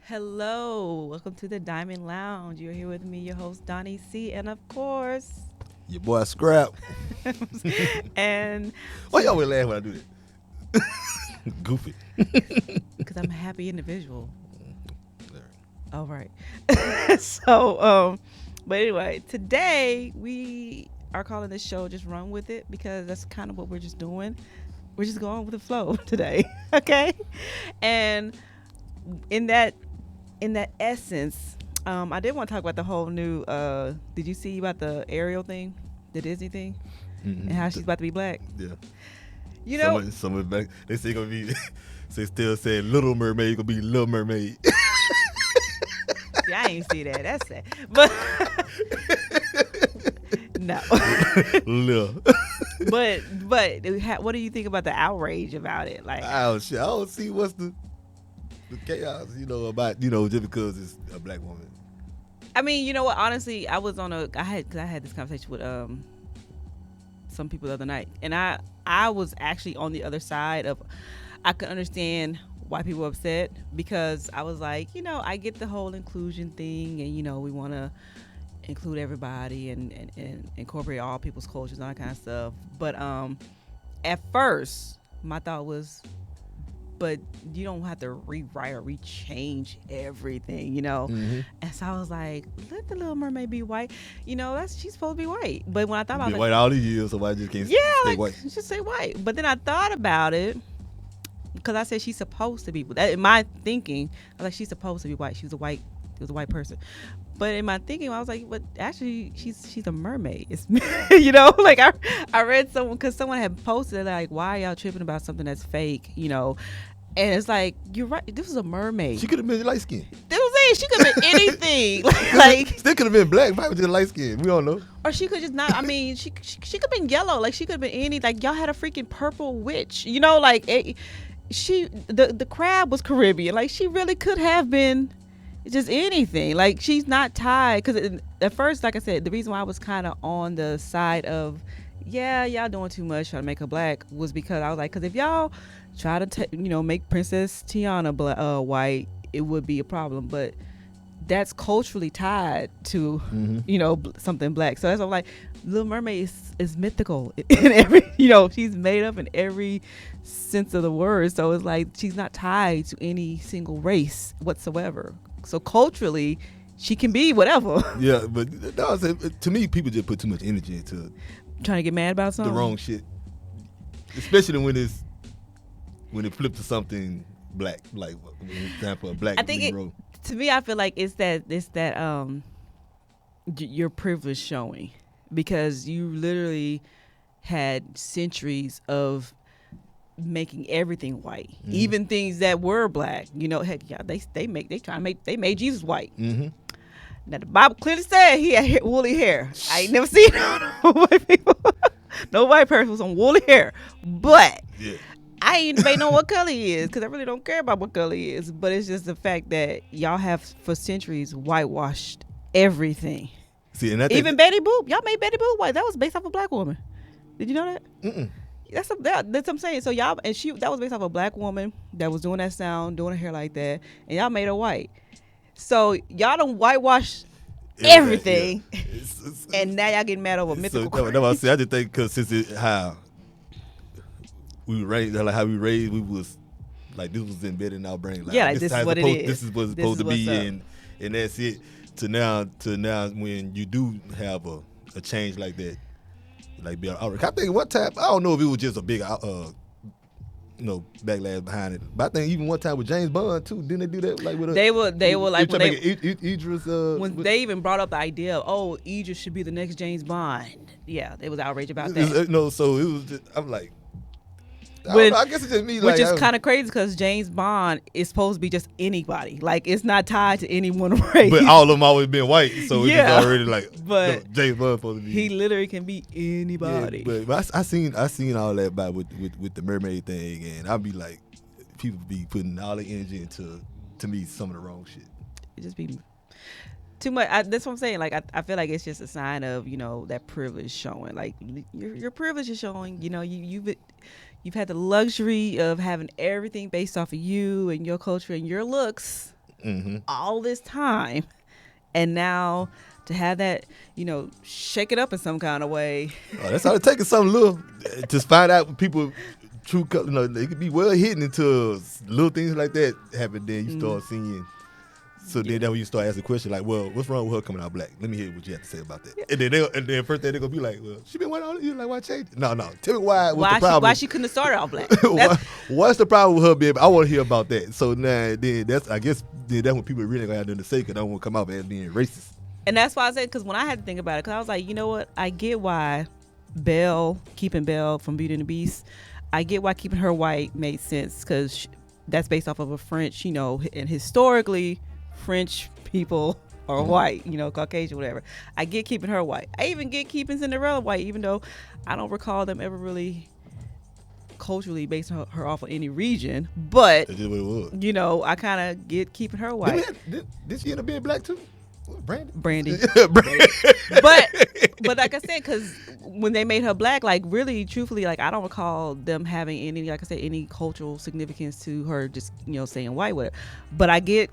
Hello, welcome to the Diamond Lounge. You're here with me, your host Donnie C, and of course, Your boy Scrap. and Why y'all always laugh when I do that? Goofy. because I'm a happy individual. There. All right. so, but anyway, today we are calling this show "Just Run with It" because that's kind of what we're just doing. We're just going with the flow today, okay? And in that essence, I did want to talk about the whole new. Did you see about the Ariel thing, the Disney thing, and how she's about to be black? Yeah. You know, Some back. They say gonna be. They still saying Little Mermaid gonna be Little Mermaid. see, I ain't see that. That's sad. But no. Little. but what do you think about the outrage about it? Like, Shit. I don't see what's the chaos. About just because it's a black woman. I mean, you know what? Honestly, I had this conversation with some people the other night, and I was actually on the other side of. I could understand why people are upset because I was like, I get the whole inclusion thing, and we want to include everybody and incorporate all people's cultures and all that kind of stuff. But at first, my thought was, but you don't have to rewrite or rechange everything, Mm-hmm. And so I was like, let the Little Mermaid be white. She's supposed to be white. But when I thought about it, Been white all these years, so I just can't yeah, stay like white. just say white. But then I thought about it because I said she's supposed to be. In my thinking, I was like, she's supposed to be white. She was a white person. But in my thinking, I was like, but actually, she's a mermaid. It's like I read someone because someone had posted like, why are y'all tripping about something that's fake? And it's like, you're right. This is a mermaid. She could have been light skinned. That was it. She could have been anything. like, Still could have been black. Might was just light skinned. We don't know. or she could just not. I mean, she could have been yellow. Like she could have been any. Like y'all had a freaking purple witch. The crab was Caribbean. Like she really could have been just anything. Like she's not tied. Because at first, like I said, the reason why I was kind of on the side of, yeah, y'all doing too much trying to make her black was because I was like, because if y'all try to make Princess Tiana white, it would be a problem. But that's culturally tied to something black. So that's why I'm like, Little Mermaid is mythical in every she's made up in every sense of the word. So it's like she's not tied to any single race whatsoever. So culturally, she can be whatever. Yeah, but to me, people just put too much energy into Trying to get mad about something. the wrong shit, especially when it flipped to something black, like for example, a black I think Negro. to me, I feel like it's that your privilege showing because you literally had centuries of making everything white, even things that were black. Heck, yeah, they made Jesus white. Mm-hmm. Now the Bible clearly said he had woolly hair. I ain't never seen no white people, no white person with some woolly hair, but. Yeah. I ain't debating on what color he is because I really don't care about what color he is. But it's just the fact that y'all have for centuries whitewashed everything. See, and Even Betty Boop. Y'all made Betty Boop white. That was based off a black woman. Did you know that? Mm-mm. That's what I'm saying. So y'all that was based off a black woman that was doing that sound, doing her hair like that, and y'all made her white. So y'all don't whitewash everything, Yeah. and now y'all getting mad over mythical. That's what I say. I just think because how we raised, like how we raised, we was like this was embedded in our brain. Like, Yeah, like, this is what it is. This is what's This supposed is to be, what's and that's it. To now, when you do have a change like that, like be outrage. I think one time, I don't know if it was just a big backlash behind it, but I think even one time with James Bond too, didn't they do that? Like with They were like when when Idris. When they even brought up the idea of, Idris should be the next James Bond. Yeah, they was outraged about that. No, so it was just, I'm like, I guess it's just me. Which like, is kind of crazy because James Bond is supposed to be just anybody. Like, it's not tied to any one race. But all of them always been white, so it's Yeah. just already like, But no, James Bond supposed to be. he literally can be anybody. Yeah, but I seen all that about with the mermaid thing, and I'd be like, people be putting all their energy into, to me, some of the wrong shit. It just be too much. That's what I'm saying. Like, I feel like it's just a sign of, that privilege showing. Like, your privilege is showing. You've had the luxury of having everything based off of you and your culture and your looks, all this time, and now to have that, shake it up in some kind of way. Oh, that's how it takes something little to find out people true color. They could be well hidden until little things like that happen. Then you start seeing. So then that when you start asking questions like, well, what's wrong with her coming out black? Let me hear what you have to say about that. Yeah. And then first thing they're gonna be like, well, she been white all you like, why change it? No. Tell me why. What's the problem? Why she couldn't have started out black? What's the problem with her being? I want to hear about that. So now then that's when people really gonna have nothing to say because I don't want to come out as being racist. And that's why I said, because when I had to think about it, because I was like, you know what? I get why keeping Belle from Beauty and the Beast, I get why keeping her white made sense because that's based off of a French, and historically French people are white, Caucasian, whatever. I get keeping her white. I even get keeping Cinderella white, even though I don't recall them ever really culturally basing her off of any region. But, That's just what it was. I kind of get keeping her white. Did she end up being black too? Brandy. Brandy. but like I said, because when they made her black, like really, truthfully, like I don't recall them having any, like I said, any cultural significance to her just, saying white with her. But I get,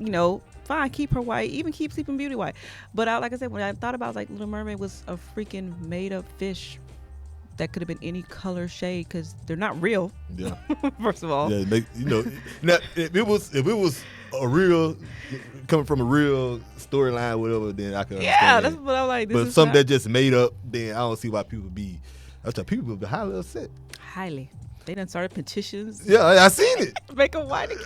fine, keep her white, even keep Sleeping Beauty white. But like I said, when I thought about it, like Little Mermaid was a freaking made up fish that could have been any color shade because they're not real. Yeah. First of all. Yeah, now if it was a real coming from a real storyline, whatever, then I could understand. Yeah, that's what I'm like. But something that just made up, then I don't see why people be. That's why people be highly upset. Highly. They done started petitions. Yeah, I seen it. Make them white again.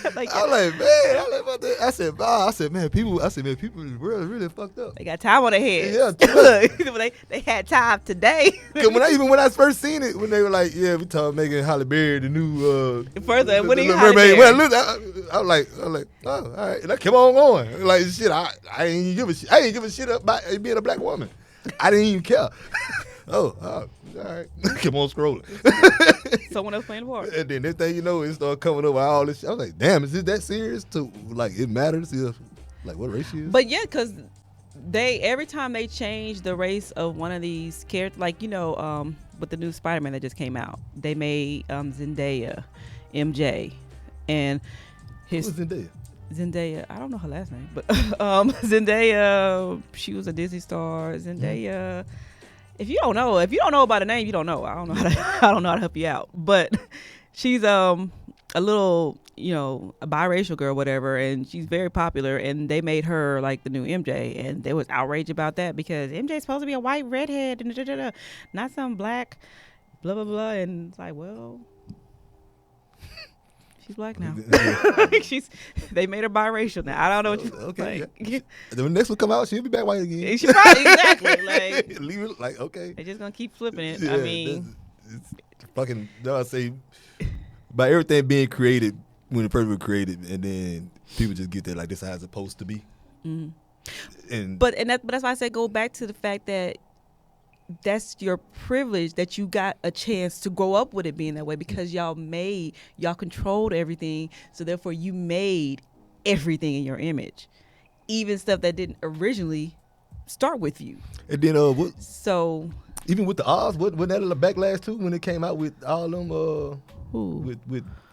I was like, man, about that. I said, man, people in the world is really fucked up. They got time on their hands. Yeah, Look, they had time today. Cause when I first seen it, when they were like, yeah, we talking making Halle Berry the new further. What do you Mermaid? Well, look, I was like, oh, all right, and I kept on going. Like shit, I ain't give a shit. I ain't give a shit about being a black woman. I didn't even care. All right, keep on scrolling. Someone else playing the part. And then next thing you know, it started coming over all this shit. I was like, damn, is it that serious to like it matters if like what race she is? But yeah, because every time they change the race of one of these characters, like with the new Spider-Man that just came out, they made Zendaya, MJ, and Who's Zendaya? Zendaya, I don't know her last name, but Zendaya, she was a Disney star. Zendaya. If you don't know about a name, you don't know. I don't know how to help you out. But she's a little, a biracial girl, whatever, and she's very popular. And they made her like the new MJ, and there was outrage about that because MJ's supposed to be a white redhead and not some black, blah blah blah. And it's like, well, she's black now. They made her biracial now. I don't know what you okay. Yeah. The next one come out, she'll be back white again. She probably exactly like leave it like okay. They're just gonna keep flipping it. Yeah, I mean, it's fucking. I say by everything being created when the person was created, and then people just get there like this is how it's supposed to be. Mm-hmm. But that's why I said go back to the fact that that's your privilege that you got a chance to grow up with it being that way because y'all controlled everything, so therefore you made everything in your image, even stuff that didn't originally start with you. And then so even with the Oz, wasn't that a backlash too when it came out with all them with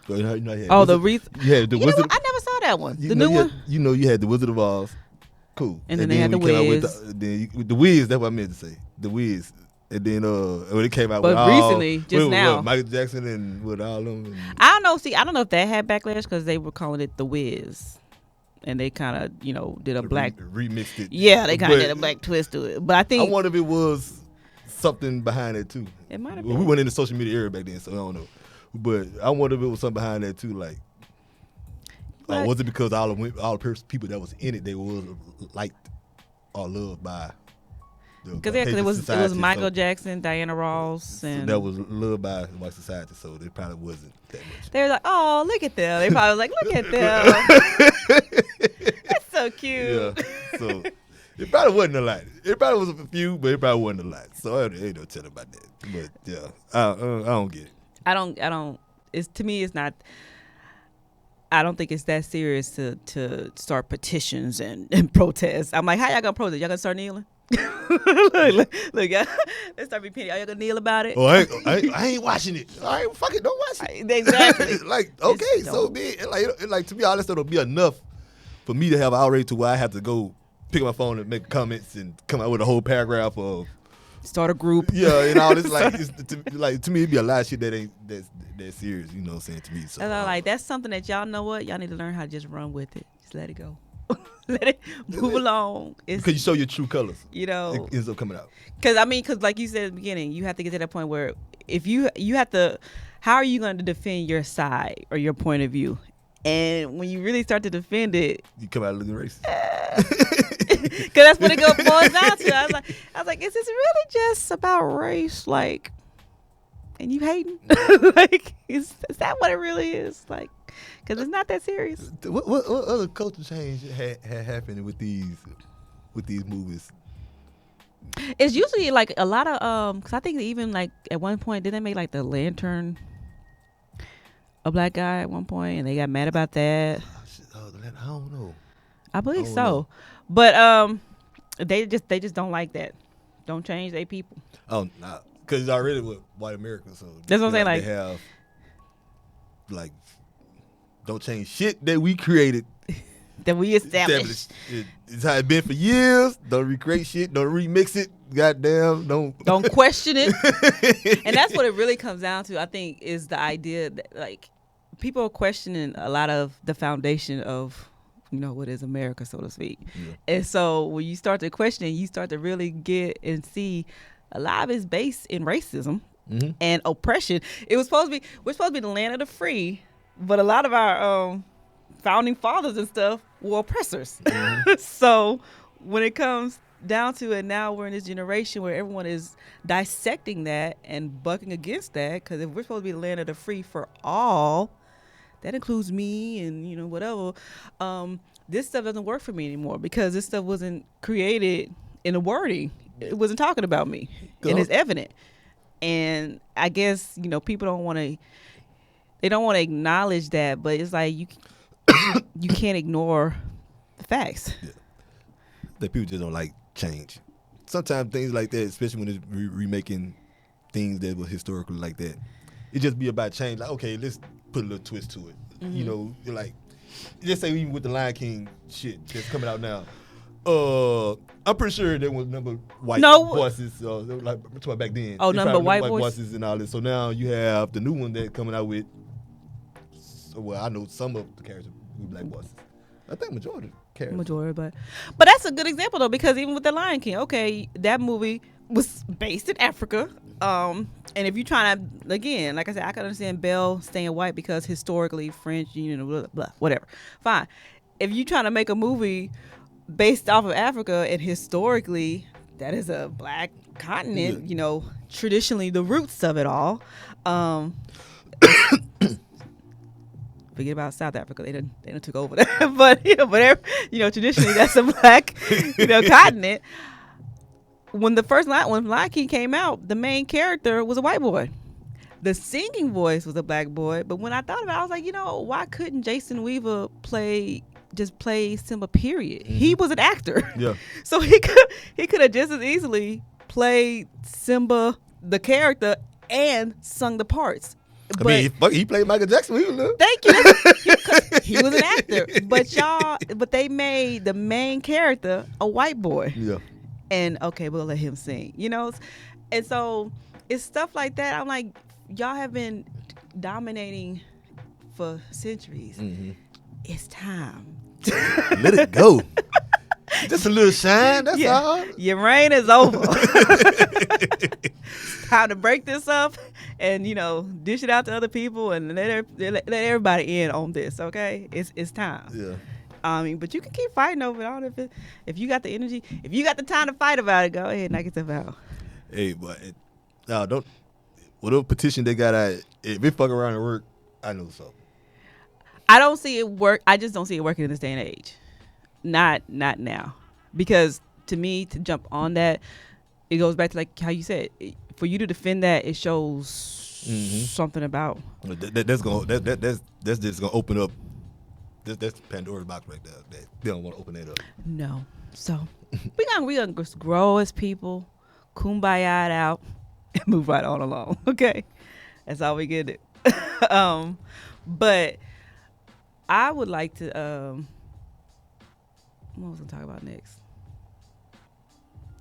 the wreath. Yeah, the Wizard. I never saw that one. The new one. You had the Wizard of Oz. Cool. And then they had the Wiz. With the Wiz, that's what I meant to say. The Wiz. And then when it came out but with recently, just now. Michael Jackson and with all them. I don't know. See, I don't know if that had backlash because they were calling it the Wiz. And they kind of, did a black. Remixed it. Yeah, they kind of did a black twist to it. But I think. I wonder if it was something behind it too. It might have been. We weren't in the social media era back then, so I don't know. But I wonder if it was something behind that too. Like, was it because all the people that was in it, they was liked or loved by? Because it was Michael Jackson, Diana Ross, and that was loved by white society, so they probably wasn't that much. They were like, "Oh, look at them!" They probably was like, "Look at them, that's so cute." Yeah, so it probably wasn't a lot. It probably was a few, but it probably wasn't a lot. So I ain't no telling about that. But yeah, I don't get it. I don't. It's to me, it's not. I don't think it's that serious to start petitions and protests. I'm like, how y'all gonna protest? Y'all gonna start kneeling? look, y'all, let's start repeating. Are you gonna kneel about it? Oh, I ain't watching it. All right, fuck it, don't watch it. Exactly. Like, okay, Just so don't. be it. Like to me, all that stuff will be enough for me to have outrage to where I have to go pick up my phone and make comments and come out with a whole paragraph of Start a group. yeah, and all this to me it'd be a lot of shit that ain't that's serious, you know what I'm saying, to me. So And I'm like, that's something that y'all know what? Y'all need to learn how to just run with it. Just let it go. Let it move along. It's, because you show your true colors, you know, it ends up coming out. because like you said at the beginning, you have to get to that point where if you have to, how are you going to defend your side or your point of view? And when you really start to defend it, You come out looking racist. because that's what it boils down to. I was like, is this really just about race? Like, and you hating? Like, is that what it really is? Like, because it's not that serious. What other culture change had happened with these movies? It's usually like a lot of because I think even like at one point did they make like the Lantern a black guy at one point and they got mad about that. I don't know. I believe Oh, so, no. but they just don't like that. Don't change they people. Oh, nah, because it's already with white America, so That's what I'm saying, They like- have like don't change shit that we created. That we established. It's how it's been for years. Don't recreate shit. Don't remix it. Goddamn, Don't question it. And that's what it really comes down to, I think, is the idea that like people are questioning a lot of the foundation of, you know, what is America, so to speak. Yeah. And so when you start to question it, you start to really get and see a lot of it's based in racism Mhm. and oppression. We're supposed to be the land of the free, but a lot of our founding fathers and stuff were oppressors. So when it comes down to it, now we're in this generation where everyone is dissecting that and bucking against that, because if we're supposed to be the land of the free for all, that includes me and, you know, whatever, this stuff doesn't work for me anymore because this stuff wasn't created in the wording. It wasn't talking about me. And it's evident. And I guess, you know, people don't want to acknowledge that, but it's like you can't ignore the facts. That people just don't like change. Sometimes things like that, especially when it's remaking things that were historically like that, it just be about change. Like, okay, let's put a little twist to it. Mm-hmm. You know, you're like, just say even with the Lion King shit that's coming out now. I'm pretty sure there was number white voices, like back then. Oh, They number found white voices and all this. So now you have the new one that coming out with. Well, I know some of the characters with black voices. I think majority of the characters. Majority, but that's a good example though, because even with the Lion King, okay, that movie was based in Africa, and if you're trying to, again, like I said, I can understand Belle staying white because historically French, you know, blah, blah, whatever, fine. If you're trying to make a movie based off of Africa and historically that is a black continent, you know, traditionally the roots of it all, forget about South Africa. They done took over that. But you know, traditionally that's a black, you know, continent. When Lion King came out, the main character was a white boy. The singing voice was a black boy. But when I thought about it, I was like, you know, why couldn't Jason Weaver play Simba, period? Mm-hmm. He was an actor. Yeah. So he could have just as easily played Simba, the character, and sung the parts. I mean, he played Michael Jackson. Thank you. He was an actor, but they made the main character a white boy. Yeah. And okay, we'll let him sing. You know, and so it's stuff like that. I'm like, y'all have been dominating for centuries. Mm-hmm. It's time. Let it go. Just a little shine. That's all. Your reign is over. Time to break this up and, you know, dish it out to other people and let everybody in on this. Okay, it's time. Yeah. I mean, but you can keep fighting over it. I don't know if you got the energy, if you got the time to fight about it, go ahead and knock yourself out. Hey, but don't. Whatever petition they got out, if it fuck around and work, I know so. I don't see it work. I just don't see it working in this day and age. Not now, because to me, to jump on that, it goes back to like how you said, for you to defend that, it shows something about. That's just gonna open up. That's Pandora's box right there. They don't want to open that up. No. So we gonna just grow as people, kumbaya it out, and move right on along. Okay, that's all we get it. But I would like to. What was I gonna talk about next?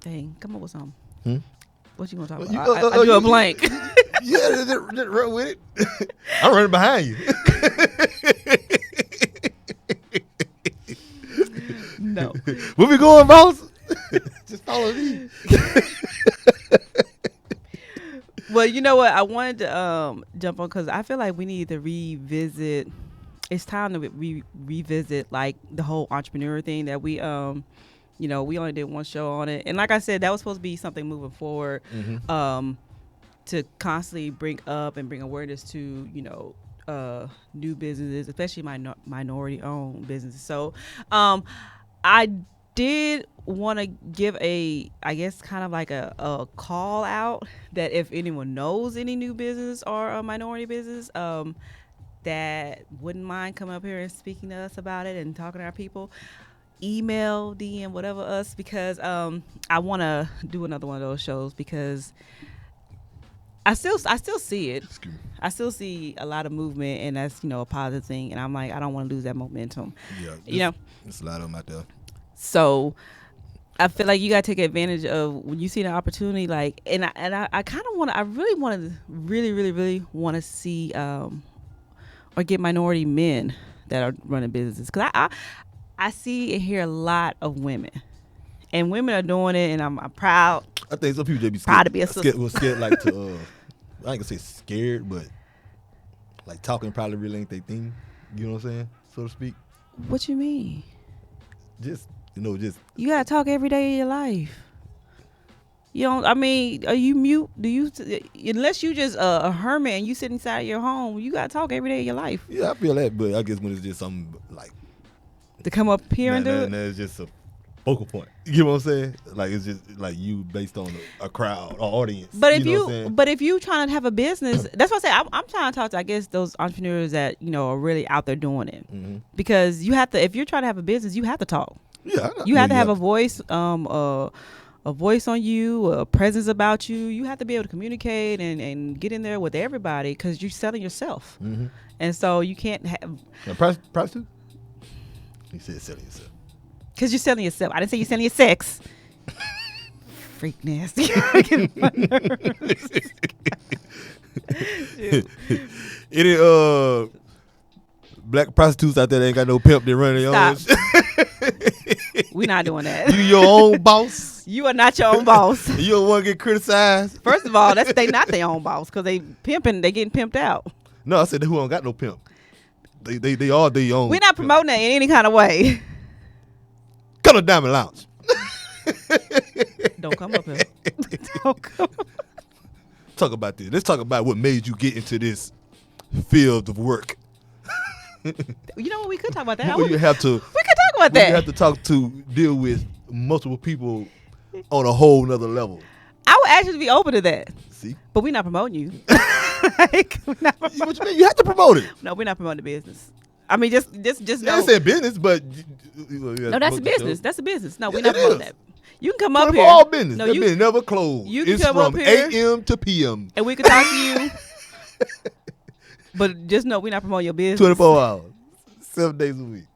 Dang, come up with something. What you gonna talk about? I drew a blank. Yeah, just run with it. I'm running behind you. No. Where we going, boss? Just follow me. Well, you know what? I wanted to jump on because I feel like we need to revisit. It's time to revisit like the whole entrepreneur thing that we you know, we only did one show on it, and like I said, that was supposed to be something moving forward, to constantly bring up and bring awareness to, you know, new businesses, especially minority-owned businesses. So, I did want to give I guess, kind of like a call out that if anyone knows any new business or a minority business, that wouldn't mind coming up here and speaking to us about it and talking to our people, email, DM, whatever us, because I want to do another one of those shows because I still see it. I still see a lot of movement, and that's, you know, a positive thing. And I'm like, I don't want to lose that momentum. Yeah, you know, there's a lot of them out there. So I feel like you got to take advantage of when you see the opportunity. Like, and I kind of want to. I really want to see or get minority men that are running businesses, because I see and hear a lot of women, and women are doing it, and I'm proud. I think some people just be scared, proud to be a sister. scared like to I ain't gonna say scared, but like talking probably really ain't their thing. You know what I'm saying, so to speak. What you mean? Just, you know, just you gotta talk every day of your life. You don't. I mean, are you mute? Do you? Unless you just a hermit and you sit inside your home, you gotta talk every day of your life. Yeah, I feel that, but I guess when it's just something like to come up here and do it, it's just a focal point. You know what I'm saying? Like, it's just like you based on a crowd or audience. But if you you trying to have a business, that's what I say. I'm trying to talk to, I guess, those entrepreneurs that, you know, are really out there doing it, because you have to. If you're trying to have a business, you have to talk. Yeah, you have to have a voice, a voice on you, a presence about you. You have to be able to communicate and get in there with everybody, because you're selling yourself, and so you can't have prostitute. He said selling yourself. Because you're selling yourself. I didn't say you're selling your sex. Freak nasty. Any black prostitutes out there that ain't got no pimp, they running their own. We're not doing that. You your own boss. You are not your own boss. You don't want to get criticized. First of all, they not their own boss, because they getting pimped out. No, I said who don't got no pimp. They all their own. We're not promoting that in any kind of way. Come to Diamond Lounge. Don't come up here. Don't come. Talk about this. Let's talk about what made you get into this field of work. You know what? We could talk about that. We could talk about that. You have to deal with multiple people on a whole nother level. I would actually be open to that. See? But we're not promoting you. What you mean? You have to promote it. No, we're not promoting the business. I mean, just know. I said business, but no, that's a business. That's a business. No, we're not promoting that. You can come up here. All business. No, that business never closed. You can it's come from up here, a.m. to p.m. and we can talk to you. But just know we're not promoting your business. 24 hours, 7 days a week,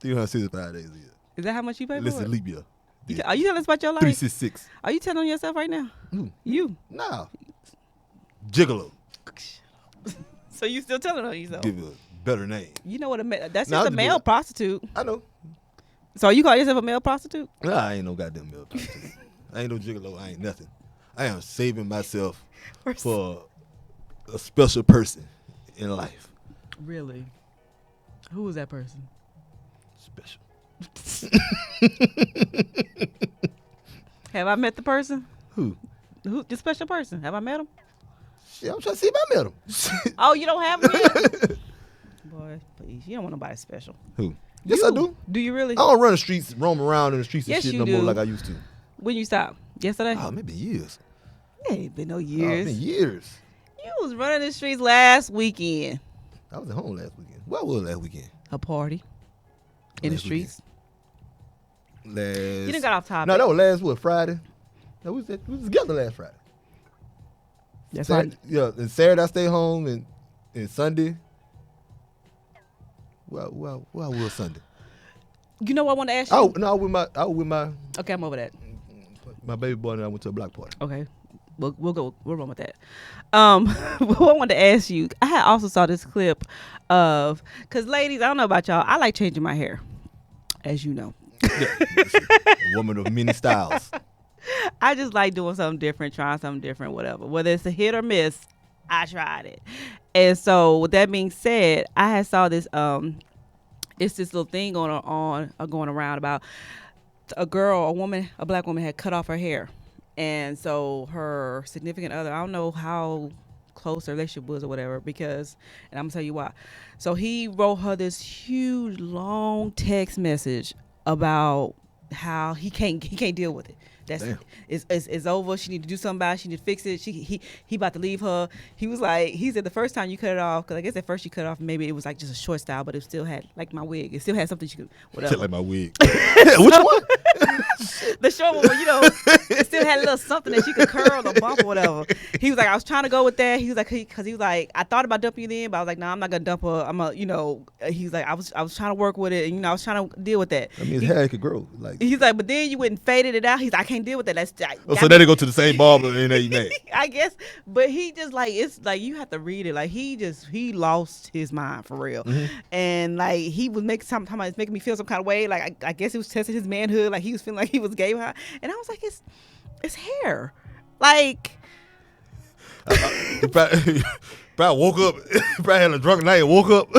365 days a year. Is that how much you pay for it? Listen, leap year. Yeah. Are you telling us about your life? 366. Are you telling yourself right now? Who? You. Nah. Gigolo. So you still telling on yourself? Give it a better name. You know what that's just a male prostitute. I know. So you call yourself a male prostitute? Nah, I ain't no goddamn male prostitute. I ain't no gigolo. I ain't nothing. I am saving myself for a special person in life. Really? Who is that person? Special. Have I met the person? Who? The special person? Have I met him? Shit, I'm trying to see if I met him. Oh, you don't have him yet? Boy, please. You don't want nobody special. Who? Yes, I do. Do you really? I don't run the streets, roam around in the streets yes, and shit no more like I used to. When you stopped? Yesterday? Oh, maybe years. It ain't been no years. Been years. You was running the streets last weekend. I was at home last weekend. What was last weekend? A party. In the streets. last. You didn't got off topic. No, that was last what Friday. No, we was together last Friday. That's Saturday, right. yeah, and Saturday I stay home, and Sunday. Well, was Sunday? You know what I want to ask you? Oh no, I was with my Okay, I'm over that. my baby boy, and I went to a block party. Okay. We'll run with that. What I wanted to ask you, I had also saw this clip of, because ladies, I don't know about y'all, I like changing my hair, as you know. A woman of many styles. I just like doing something different, trying something different, whatever. Whether it's a hit or miss, I tried it. And so with that being said, I had saw this it's this little thing going around about a black woman had cut off her hair. And so her significant other, I don't know how close their relationship was or whatever, and I'm gonna tell you why. So he wrote her this huge long text message about how he can't deal with it. That's Damn. it's over. She need to do something about it. She need to fix it. He about to leave her. He said the first time you cut it off, because I guess at first you cut it off, maybe it was like just a short style, but it still had like my wig. It still had something she could whatever. Shit like my wig. Which one? The short one, it still had a little something that she could curl or bump or whatever. He was like, I was trying to go with that. He was like, because he was like, I thought about dumping you then, but I was like, nah, I'm not gonna dump her. He was like, I was trying to work with it, and I was trying to deal with that. I mean, his hair could grow. Like he's like, but then you went and faded it out. He's like, I can't deal with that. so they go to the same barber and they mad. I guess, but he just like, it's like you have to read it. Like he lost his mind for real, and like he was sometimes making me feel some kind of way. Like I guess it was testing his manhood. Like he was feeling like he was gay behind, and I was like, it's hair, like. He probably woke up. He probably had a drunk night and woke up.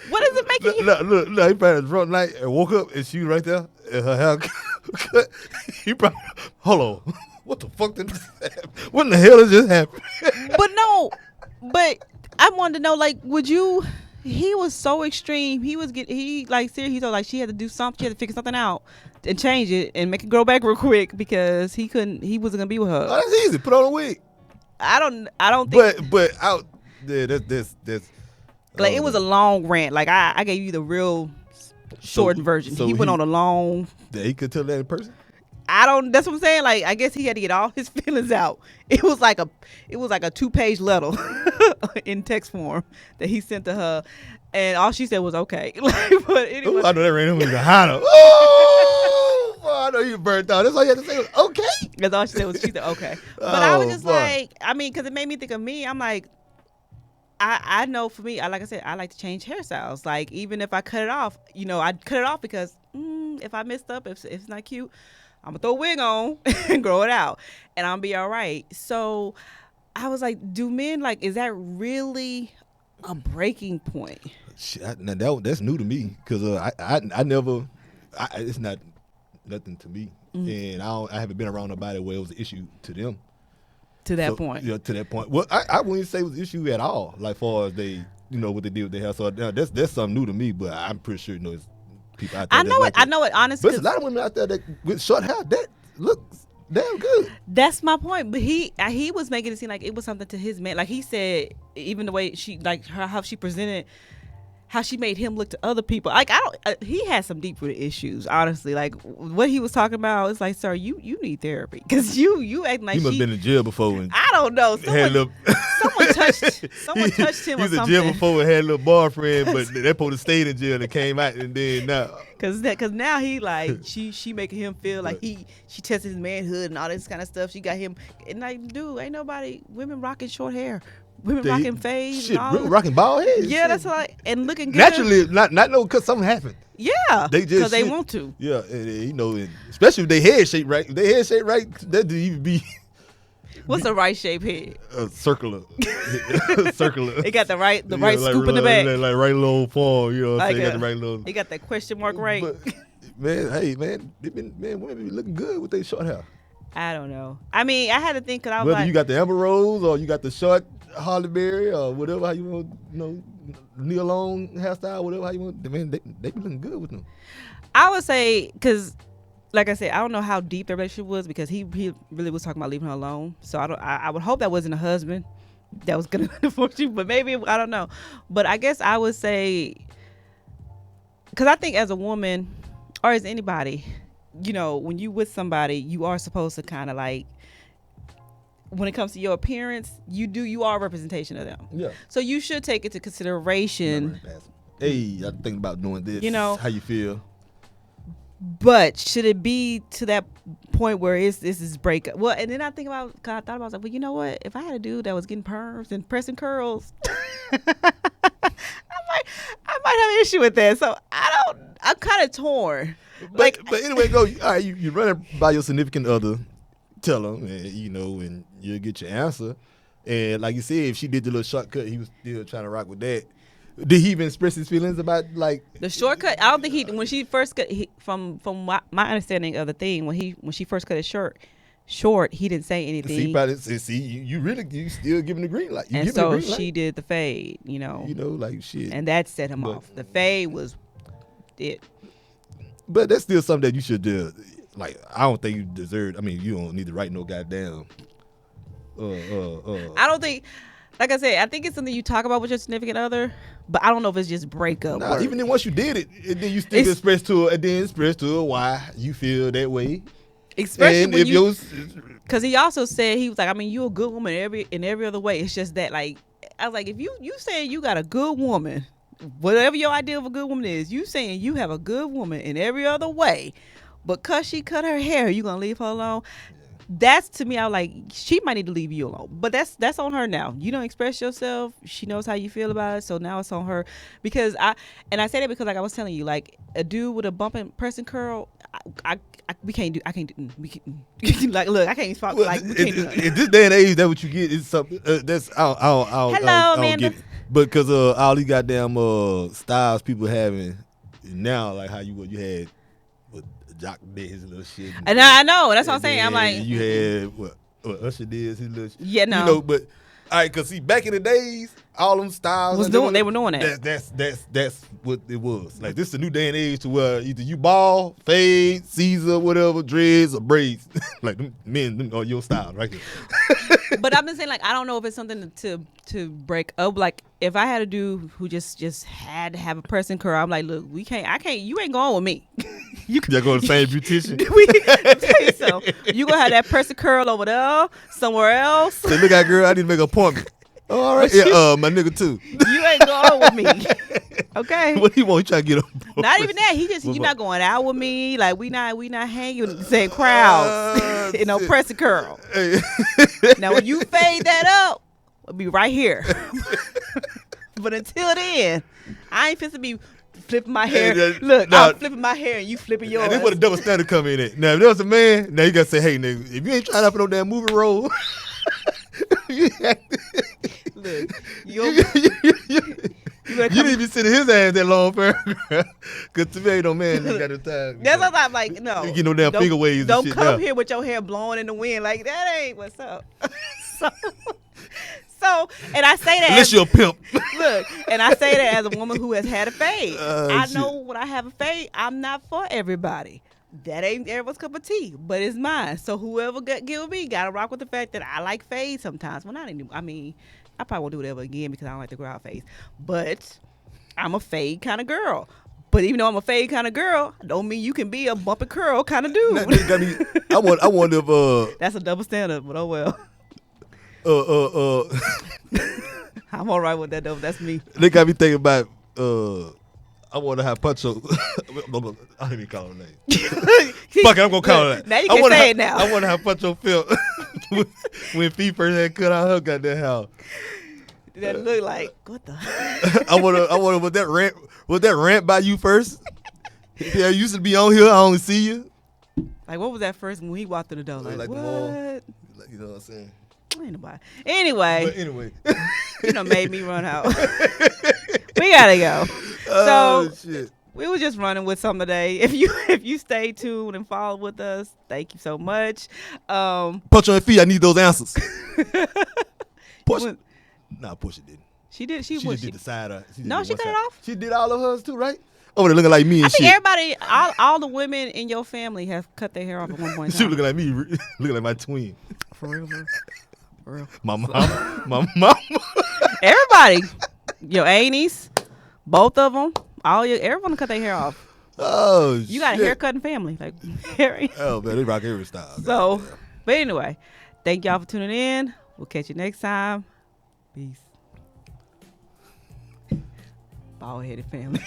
What is it making you? Look, he probably had a drunk night and woke up and she was right there and her hair cut. He probably, hold on, what the fuck did this happen? What in the hell has just happened? But I wanted to know, like, would you? He was so extreme. He told like she had to do something. She had to figure something out and change it and make it grow back real quick because he wasn't gonna be with her. Oh, that's easy. Put on a wig. I don't think. But out there, that's Like it was a long rant. Like I gave you the real short version. He went on a long. Yeah, he could tell that in person. That's what I'm saying. Like I guess he had to get all his feelings out. It was like a 2-page letter in text form that he sent to her, and all she said was okay. Like, but anyway, Ooh, I know that ran him to Hannah. Oh, I know you burnt out. That's all you had to say was okay. That's all she said okay. But I was just like, I mean, because it made me think of me. I'm like, I know for me, like I said, I like to change hairstyles. Like even if I cut it off, I'd cut it off because if I messed up, if it's not cute, I'm gonna throw a wig on and grow it out, and I'll be all right. So I was like, do men is that really a breaking point? Shit, that's new to me because I never, it's not nothing to me, and I haven't been around nobody where it was an issue to them. To that point. Yeah, to that point. Well, I wouldn't say it was an issue at all. Like far as they, what they did with their hair. So that's something new to me. But I'm pretty sure it's people out there. I know it. Honestly, but there's a lot of women out there that with short hair that looks damn good. That's my point. But he was making it seem like it was something to his man. Like he said, even the way she how she presented. How she made him look to other people. Like he had some deep rooted issues. Honestly, like what he was talking about. It's like, sir, you need therapy because you acting like he must have been in jail before. And I don't know. Someone touched him. He was in jail before and had a little boyfriend, but they supposed to stay in jail and came out and then now. Cause now he like she making him feel like she tested his manhood and all this kind of stuff. She got him and like, dude, ain't nobody women rocking short hair. Women rocking fades. Shit, rocking bald heads. Yeah, that's like and looking good. Naturally, not no because something happened. Yeah, they just because they want to. Yeah, and, especially if they head shape right. If they head shape right, that didn't even be. What's a right shape head? Circular. Circular. It got the right scoop in the back. Like right little form, you know what I'm saying? Got the right little. It got that question mark right. But, women be looking good with their short hair. I don't know. I mean, I had to think because I was whether you got the Amber Rose or you got the short Holly Berry or whatever how you want, Neil Long hairstyle, whatever how you want. Man, they be looking good with them. I would say because, like I said, I don't know how deep their relationship was because he really was talking about leaving her alone. So I would hope that wasn't a husband that was gonna divorce you, but maybe I don't know. But I guess I would say because I think as a woman or as anybody, when you with somebody, you are supposed to kind of like, when it comes to your appearance, you are a representation of them. Yeah. So you should take into consideration. Hey, I think about doing this. How you feel? But should it be to that point where this is breakup? Well, and then I thought about, I was like, well, you know what? If I had a dude that was getting perms and pressing curls, I might have an issue with that. So I'm kind of torn. But anyway, go. All right, you run it by your significant other. Tell them, and you'll get your answer. And like you said, if she did the little shortcut, he was still trying to rock with that. Did he even express his feelings about like the shortcut? I don't think when she first cut, from my understanding of the thing, when she first cut it short, he didn't say anything. You still giving the green light. And so she did the fade, like shit, and that set him off. The fade was it. But that's still something that you should do. Like, I don't think you deserve. I mean, you don't need to write no goddamn. I don't think. Like I said, I think it's something you talk about with your significant other, but I don't know if it's just breakup. Nah, even then, once you did it, and then you still express to her, why you feel that way. Especially and when because he also said, he was like, I mean, you're a good woman in every other way. It's just that, like, I was like, if you saying you got a good woman, whatever your idea of a good woman is, you saying you have a good woman in every other way, but cause she cut her hair, you gonna leave her alone? That's, to me, I was like, she might need to leave you alone. But that's on her now. You don't express yourself. She knows how you feel about it. So now it's on her. Because I say that because, like I was telling you, like a dude with a bumping pressing curl, we can't do. Like, look, I can't even we can't do that. In this day and age, that's what you get. Is something that's I don't get it. But because all these goddamn styles people having now, like how you had. Jock did his little shit. And I know. That's what I'm saying. I'm like. You had what Usher did his little shit. Yeah, no. But all right, because see, back in the days, all them styles. They were doing that. That's what it was. Like, this is a new day and age to where either you ball, fade, Caesar, whatever, dreads, or braids. Like, them are your style, right? But I'm just saying, like, I don't know if it's something to break up. Like, if I had a dude who just had to have a pressing curl, I'm like, look, I can't, you ain't going with me. You're going to the same beautician. Tell you so. You going to have that pressing curl over there, somewhere else. Say, look at girl, I need to make an appointment. Oh, all right. Yeah, my nigga too. You ain't going with me. Okay. What he want? He trying to get on board. Not even that. He not going out with me. Like, we not hanging in the same crowds. In no pressing curl. Hey. Now when you fade that up, I'll be right here. But until then, I ain't finna be flipping my hair. Look, I'm flipping my hair and you flipping yours. And this where the double standard come in at. Now, if there was a man, now you gotta say, hey, nigga, if you ain't trying to put on that movie role. Look, you didn't be sitting his ass that long, because to me, ain't no man ain't got the time. That's what I'm like, no. You get no damn finger waves and shit. Don't come here with your hair blowing in the wind. Like, that ain't what's up. So, and I say that unless you're a pimp. Look, and I say that as a woman who has had a fade. I know when I have a fade, I'm not for everybody. That ain't everyone's cup of tea, but it's mine. So whoever get with me gotta rock with the fact that I like fades sometimes. Well, not anymore. I mean, I probably won't do whatever again because I don't like to grow out fades. But I'm a fade kind of girl. But even though I'm a fade kind of girl, don't mean you can be a bump and curl kind of dude. I wonder if that's a double standard, but oh well. I'm all right with that though. That's me. They got me thinking about I want to have Pancho. I don't even call her name. Fuck it, I'm gonna call her that. Now you can say it now. I want to have Pancho feel when Fee first had cut out her goddamn house. That look like what the? I want to. Would that rant by you first? Yeah, I used to be on here. I only see you. Like, what was that first when he walked through the door? Like what? Like, you know what I'm saying? Ain't nobody. Anyway, you made me run out. We gotta go. Oh, shit. We were just running with some today. If you stay tuned and follow with us, thank you so much. Punch on your feet. I need those answers. Push. Nah, Push it didn't. She did. She did the side. She cut it off. She did all of hers too, right? Over there looking like me and shit. I think everybody, all the women in your family have cut their hair off at one point. She was looking like me, looking like my twin. For real. My mom. Everybody, your aunties, both of them, everyone cut their hair off. Oh, You got a shit. haircutting family, like Harry. Oh man, they rock every style. So, Goddamn. but anyway, thank y'all for tuning in. We'll catch you next time. Peace. Bald headed family.